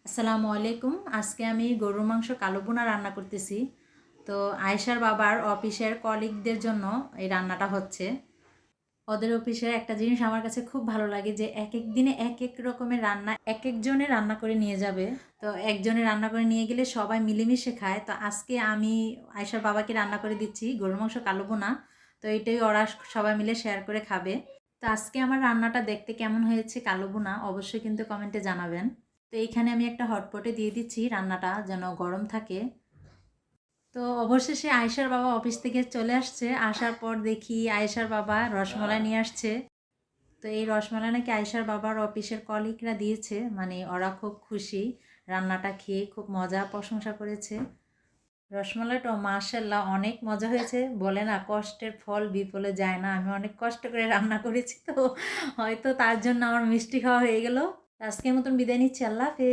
আসসালামু আলাইকুম। আজকে আমি গরুর মাংস কালো ভুনা রান্না করতেছি। তো আয়েশার বাবার অফিসের কলিগদের জন্য এই রান্নাটা হচ্ছে। ওদের অফিসের একটা জিনিস আমার কাছে খুব ভালো লাগে যে এক এক দিনে এক এক রকমের রান্না এক একজনে রান্না করে নিয়ে যাবে। তো একজনে রান্না করে নিয়ে গেলে সবাই মিলেমিশে খায়। তো আজকে আমি আয়েশার বাবাকে রান্না করে দিচ্ছি গরুর মাংস কালো ভুনা। তো এটাই ওরা সবাই মিলে শেয়ার করে খাবে। তো আজকে আমার রান্নাটা দেখতে কেমন হয়েছে কালো ভুনা অবশ্যই কিন্তু কমেন্টে জানাবেন। তো এইখানে আমি একটা হটপটে দিয়ে দিচ্ছি রান্নাটা যেন গরম থাকে। তো অবশেষে আয়েশার বাবা অফিস থেকে চলে আসছে। আসার পর দেখি আয়েশার বাবা রসমালাই নিয়ে আসছে। তো এই রসমালাই নাকি আয়েশার বাবার অফিসের কলিগরা দিয়েছে, মানে ওরা খুব খুশি। রান্নাটা খেয়ে খুব মজা প্রশংসা করেছে। রসমালাইটা মাশাআল্লাহ অনেক মজা হয়েছে। বলে না কষ্টের ফল বিফলে যায় না, আমি অনেক কষ্ট করে রান্না করেছি, তো হয়তো তার জন্য আমার মিষ্টি খাওয়া হয়ে গেল। আজকের মতন বিদায় নিচ্ছি। আল্লাহ হাফেজ।